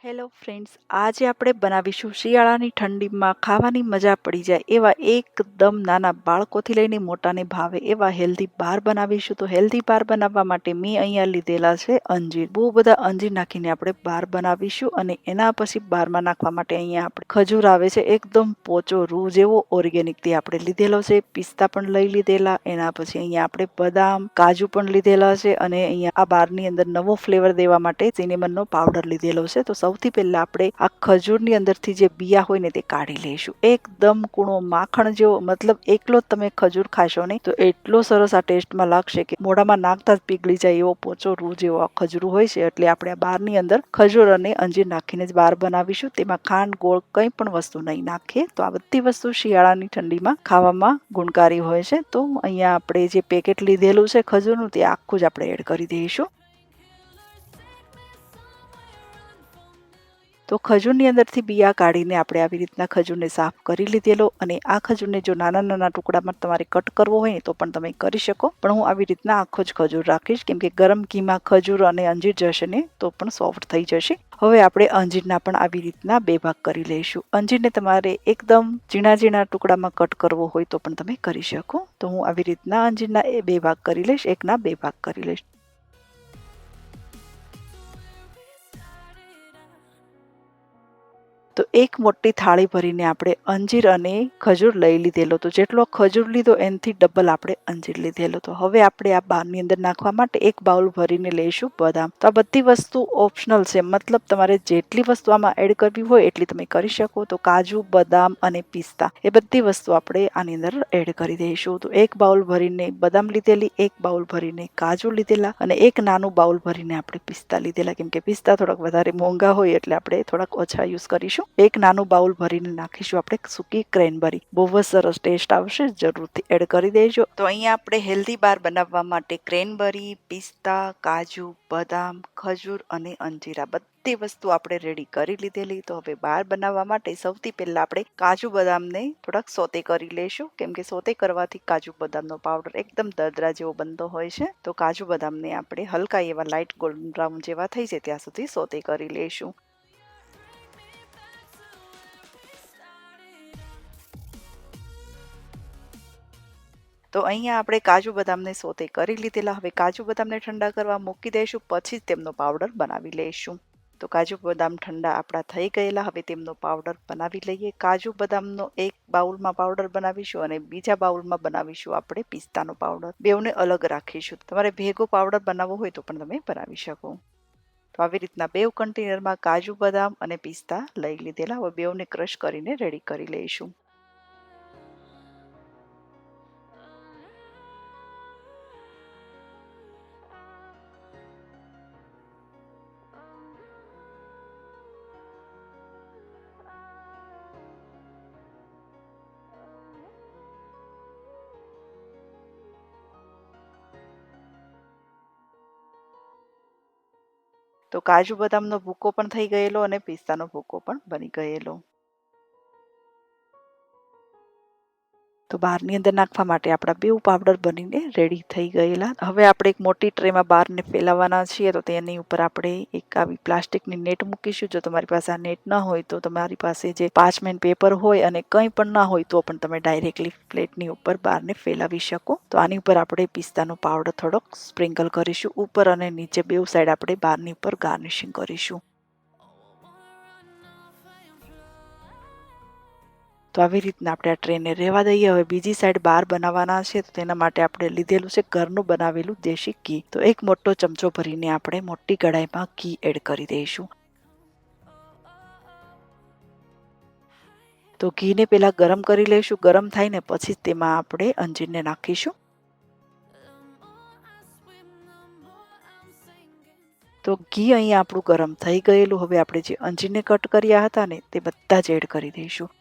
Hello friends, આજે આપણે બનાવીશું શિયાળાની ઠંડીમાં ખાવાની મજા પડી જાય એવા એકદમ નાના બાળકોથી લઈને મોટાને ભાવે એવા હેલ્ધી બાર બનાવીશું. તો હેલ્ધી બાર બનાવવા માટે મેં અહીંયા લીધેલા છે અંજીર. બહુ બધા અંજીર નાખીને આપણે બાર બનાવીશું અને એના પછી બારમાં નાખવા માટે અહીંયા આપણે ખજૂર આવે છે, એકદમ પોચો રૂ જેવો ઓર્ગેનિક તે આપણે લીધેલો છે. પિસ્તા પણ લઈ લીધેલા, એના પછી અહીંયા આપણે બદામ કાજુ પણ લીધેલા છે અને અહીંયા આ બારની અંદર નવો ફ્લેવર દેવા માટે સિનેમનનો પાવડર લીધેલો છે. તો સૌથી પહેલા આપણે આ ખજૂરની અંદરથી જે બિયા હોય ને તે કાઢી લઈશું. એકદમ કૂણો માખણ જેવો, મતલબ એકલો જ તમે ખજૂર ખાશો ને તો એટલો સરસ આ ટેસ્ટમાં લાગશે કે મોઢામાં નાખતા જ પીગળી જાય એવો પોચો રૂ જેવો આ ખજૂર હોય છે. એટલે આપણે આ બારની અંદર ખજૂર અને અંજીર નાખીને જ બાર બનાવીશું. તેમાં ખાંડ ગોળ કંઈ પણ વસ્તુ નહીં નાખીએ. તો આ બધી વસ્તુ શિયાળાની ઠંડીમાં ખાવામાં ગુણકારી હોય છે. તો અહીંયા આપણે જે પેકેટ લીધેલું છે ખજૂરનું તે આખું જ આપણે એડ કરી દઈશું. તો ખજૂરની અંદરથી બિયા કાઢીને આપણે આવી રીતના ખજૂરને સાફ કરી લીધેલો અને આ ખજૂરને જો નાના નાના ટુકડામાં તમારે કટ કરવો હોય ને તો પણ તમે કરી શકો, પણ હું આવી રીતના આખો જ ખજૂર રાખીશ કેમ કે ગરમ ઘીમાં ખજૂર અને અંજીર જશે ને તો પણ સોફ્ટ થઈ જશે. હવે આપણે અંજીરના પણ આવી રીતના બે ભાગ કરી લઈશું. અંજીરને તમારે એકદમ ઝીણા ઝીણા ટુકડામાં કટ કરવો હોય તો પણ તમે કરી શકો. તો હું આવી રીતના અંજીરના બે ભાગ કરી લઈશ, એકના બે ભાગ કરી લઈશ. તો એક મોટી થાળી ભરીને આપણે અંજીર અને ખજૂર લઈ લીધેલો. તો જેટલો ખજૂર લીધો એનાથી ડબલ આપણે અંજીર લીધેલો. તો હવે આપણે આ બારની અંદર નાખવા માટે એક બાઉલ ભરીને લઈશું બદામ. તો આ બધી વસ્તુ ઓપ્શનલ છે, મતલબ તમારે જેટલી વસ્તુ આમાં એડ કરવી હોય એટલી તમે કરી શકો. તો કાજુ, બદામ અને પિસ્તા એ બધી વસ્તુ આપણે આની અંદર એડ કરી દઈશું. તો એક બાઉલ ભરીને બદામ લીધેલી, એક બાઉલ ભરીને કાજુ લીધેલા અને એક નાનું બાઉલ ભરીને આપણે પિસ્તા લીધેલા. કેમ કે પિસ્તા થોડાક વધારે મોંઘા હોય એટલે આપણે થોડાક ઓછા યુઝ કરીશું. એક નાનું બાઉલ ભરીને નાખીશું આપણે સૂકી ક્રેનબરી. બહુ જ સરસ ટેસ્ટ આવશે, જરૂરથી એડ કરી દેજો. તો અહીંયા આપણે હેલ્ધી બાર બનાવવા માટે ક્રેનબરી, પિસ્તા, કાજુ, બદામ, ખજૂર અને અંજીરા બધી વસ્તુ આપણે રેડી કરી લીધેલી. તો હવે બાર બનાવવા માટે સૌથી પહેલા આપણે કાજુ બદામને થોડાક સોતે કરી લઈશું કેમ કે સોતે કરવાથી કાજુ બદામનો પાવડર એકદમ દરદરા જેવો બનતો હોય છે. તો કાજુ બદામને આપણે હલકા એવા લાઇટ ગોલ્ડન બ્રાઉન જેવા થઈ જાય ત્યાં સુધી સોતે કરી લઈશું. તો અહીંયા આપણે કાજુ બદામને સોતે કરી લીધેલા. હવે કાજુ બદામને ઠંડા કરવા મૂકી દઈશું, પછી જ તેમનો પાવડર બનાવી લઈશું. તો કાજુ બદામ ઠંડા આપણા થઈ ગયેલા. હવે તેમનો પાવડર બનાવી લઈએ. કાજુ બદામનો એક બાઉલમાં પાવડર બનાવીશું અને બીજા બાઉલમાં બનાવીશું આપણે પિસ્તાનો પાવડર. બેઉને અલગ રાખીશું. તમારે ભેગો પાવડર બનાવવો હોય તો પણ તમે બનાવી શકો. તો આવી રીતના બે કન્ટેનરમાં કાજુ બદામ અને પિસ્તા લઈ લીધેલા. હવે બેઉને ક્રશ કરીને રેડી કરી લઈશું. તો કાજુ બદામનો ભૂકો પણ થઈ ગયેલો અને પિસ્તાનો ભૂકો પણ બની ગયેલો. તો બારની અંદર નાખવા માટે આપણા બેઉ પાવડર બનીને રેડી થઈ ગયેલા. હવે આપણે એક મોટી ટ્રેમાં બારને ફેલાવવાના છીએ. તો તેની ઉપર આપણે એક આવી પ્લાસ્ટિકની નેટ મૂકીશું. જો તમારી પાસે આ નેટ ન હોય તો તમારી પાસે જે પાર્ચમેન્ટ પેપર હોય અને કંઈ પણ ના હોય તો પણ તમે ડાયરેક્ટલી પ્લેટની ઉપર બારને ફેલાવી શકો. તો આની ઉપર આપણે પિસ્તાનો પાવડર થોડોક સ્પ્રિંકલ કરીશું. ઉપર અને નીચે બેઉ સાઈડ આપણે બારની ઉપર ગાર્નિશિંગ કરીશું. તો આવી રીતના આપણે આ ટ્રેને રહેવા દઈએ. હવે બીજી સાઈડ બાર બનાવવાના છે. તો તેના માટે આપણે લીધેલું છે ઘરનું બનાવેલું દેશી ઘી. તો એક મોટો ચમચો ભરીને આપણે મોટી કઢાઈમાં ઘી એડ કરી દઈશું. તો ઘીને પહેલા ગરમ કરી લઈશું. ગરમ થાય ને પછી તેમાં આપણે અંજીરને નાખીશું. તો ઘી અહીંયા આપણું ગરમ થઈ ગયેલું. હવે આપણે જે અંજીરને કટ કર્યા હતા ને તે બધા જ એડ કરી દઈશું.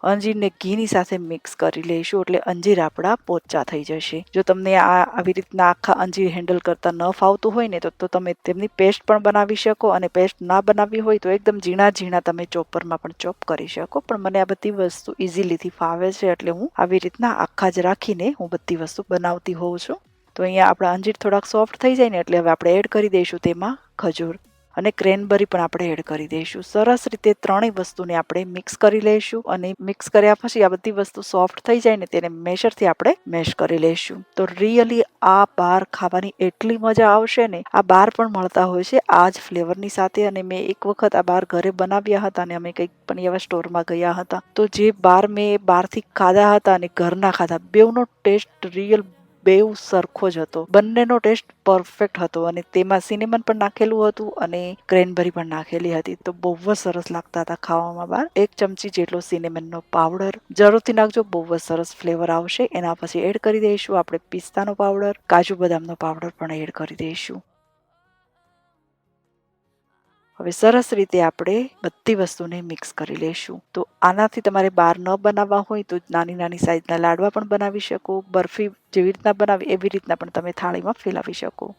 અંજીરને ઘીની સાથે મિક્સ કરી લઈશું એટલે અંજીર આપણા પોચા થઈ જશે. જો તમને આવી રીતના આખા અંજીર હેન્ડલ કરતા ન ફાવતું હોય ને તો તમે તેમની પેસ્ટ પણ બનાવી શકો અને પેસ્ટ ના બનાવવી હોય તો એકદમ ઝીણા ઝીણા તમે ચોપરમાં પણ ચોપ કરી શકો. પણ મને આ બધી વસ્તુ ઇઝીલીથી ફાવે છે એટલે હું આવી રીતના આખા જ રાખીને હું બધી વસ્તુ બનાવતી હોઉં છું. તો અહીંયા આપણા અંજીર થોડાક સોફ્ટ થઈ જાય ને એટલે હવે આપણે એડ કરી દઈશું તેમાં ખજૂર અને ક્રેનબરી પણ આપણે એડ કરી દઈશું. સરસ રીતે ત્રણેય વસ્તુને આપણે મિક્સ કરી લઈશું અને મિક્સ કર્યા પછી આ બધી વસ્તુ સોફ્ટ થઈ જાય ને તેને મેશરથી આપણે મેશ કરી લઈશું. તો રિયલી આ બાર ખાવાની એટલી મજા આવશે ને. આ બાર પણ મળતા હોય છે આ જ ફ્લેવરની સાથે અને મેં એક વખત આ બાર ઘરે બનાવ્યા હતા અને અમે કંઈક પણ એવા સ્ટોરમાં ગયા હતા તો જે બાર મેં બહારથી ખાધા હતા અને ઘરના ખાધા બેવનો ટેસ્ટ રિયલ બેવ સરખો જ હતો. બંનેનો ટેસ્ટ પરફેક્ટ હતો અને તેમાં સિનેમન પણ નાખેલું હતું અને ક્રેનબરી પણ નાખેલી હતી તો બહુ જ સરસ લાગતા હતા ખાવામાં. બાર 1 ચમચી જેટલો સિનેમનનો પાવડર જરૂરથી નાખજો, બહુ જ સરસ ફ્લેવર આવશે. એના પછી એડ કરી દઈશું આપણે પિસ્તાનો પાવડર, કાજુ બદામનો પાવડર પણ એડ કરી દઈશું. હવે સરસ રીતે આપણે બધી વસ્તુને મિક્સ કરી લઈશું. તો આનાથી તમારે બાર ન બનાવવા હોય તો નાની નાની સાઈઝના લાડવા પણ બનાવી શકો. બરફી જેવી રીતના બનાવી એવી રીતના પણ તમે થાળીમાં ફેલાવી શકો.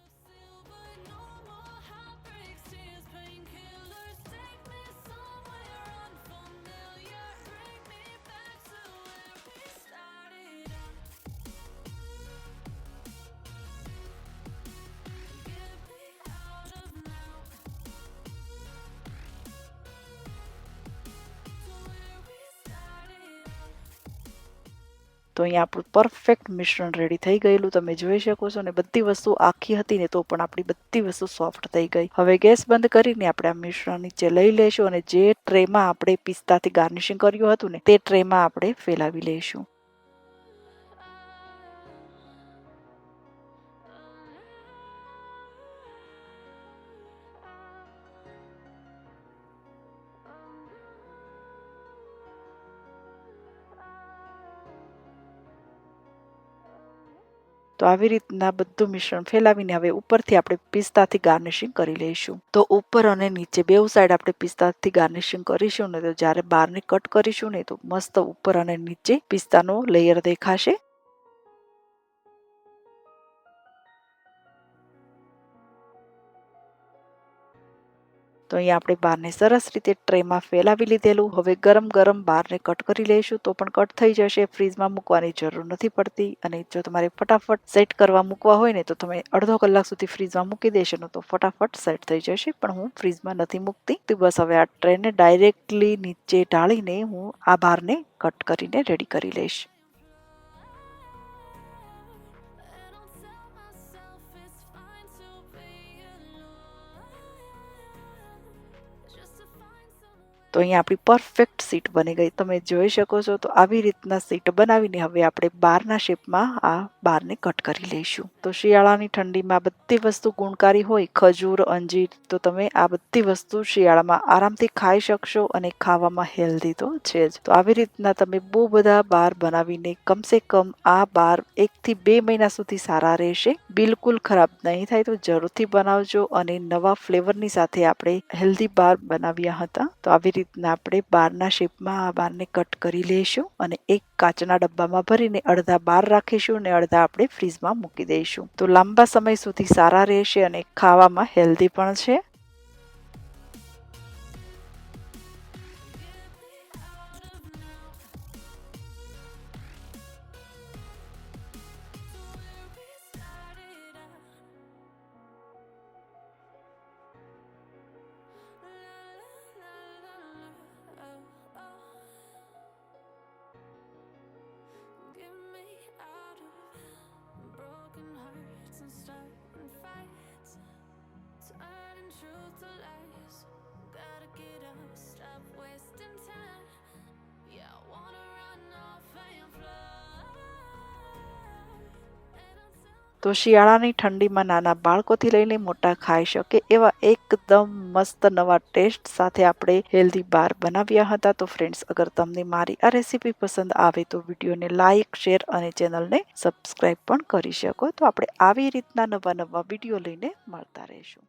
તો અહીંયા આપણું પરફેક્ટ મિશ્રણ રેડી થઈ ગયેલું તમે જોઈ શકો છો. અને બધી વસ્તુ આખી હતી ને તો પણ આપણી બધી વસ્તુ સોફ્ટ થઈ ગઈ. હવે ગેસ બંધ કરીને આપણે આ મિશ્રણ નીચે લઈ લઈશું અને જે ટ્રેમાં આપણે પિસ્તાથી ગાર્નિશિંગ કર્યું હતું ને તે ટ્રેમાં આપણે ફેલાવી લઈશું. તો આવી રીતના બધું મિશ્રણ ફેલાવીને હવે ઉપરથી આપણે પિસ્તાથી ગાર્નિશિંગ કરી લઈશું. તો ઉપર અને નીચે બેઉ સાઈડ આપણે પિસ્તાથી ગાર્નિશિંગ કરીશું ને તો જ્યારે બહારને કટ કરીશું ને તો મસ્ત ઉપર અને નીચે પિસ્તાનો લેયર દેખાશે. તો અહીંયા આપણે બારને સરસ રીતે ટ્રેમાં ફેલાવી લીધેલું. હવે ગરમ ગરમ બારને કટ કરી લઈશું તો પણ કટ થઈ જશે. ફ્રીજમાં મૂકવાની જરૂર નથી પડતી. અને જો તમારે ફટાફટ સેટ કરવા મૂકવા હોય ને તો તમે અડધો કલાક સુધી ફ્રીજમાં મૂકી દેશો ને તો ફટાફટ સેટ થઈ જશે. પણ હું ફ્રીજમાં નથી મૂકતી. તો બસ હવે આ ટ્રેને ડાયરેક્ટલી નીચે ઢાળીને હું આ બારને કટ કરીને રેડી કરી લઈશ. તો અહીંયા આપણી પરફેક્ટ સીટ બની ગઈ તમે જોઈ શકો છો. તો આવી રીતના સીટ બનાવીને હવે આપણે બારના શેપમાં આ બારને કટ કરી લઈશું. તો શિયાળાની ઠંડીમાં બધી વસ્તુ ગુણકારી હોય ખજૂર, અંજીર, તો તમે આ બધી વસ્તુ શિયાળામાં આરામથી ખાઈ શકશો અને ખાવામાં હેલ્ધી તો છે જ. તો આવી રીતના તમે બહુ બધા બાર બનાવીને કમસે કમ આ બાર 1 થી 2 મહિના સુધી સારા રહેશે. બિલકુલ ખરાબ નહીં થાય. તો જરૂરથી બનાવજો. અને નવા ફ્લેવરની સાથે આપણે હેલ્ધી બાર બનાવ્યા હતા. તો આવી રીતના આપણે બારના શેપમાં આ બારને કટ કરી લઈશું અને એક કાચના ડબ્બામાં ભરીને અડધા બાર રાખીશું અને અડધા આપણે ફ્રીજમાં મૂકી દઈશું. તો લાંબા સમય સુધી સારા રહેશે અને ખાવામાં હેલ્ધી પણ છે. તો શિયાળાની ઠંડીમાં નાના બાળકોથી લઈને મોટા ખાઈ શકે એવા એકદમ મસ્ત નવા ટેસ્ટ સાથે આપણે હેલ્ધી બાર બનાવ્યા હતા. તો ફ્રેન્ડ્સ, અગર તમને મારી આ રેસીપી પસંદ આવે તો વિડીયોને લાઇક, શેર અને ચેનલને સબસ્ક્રાઈબ પણ કરી શકો. તો આપણે આવી રીતના નવા નવા વિડીયો લઈને મળતા રહીશું.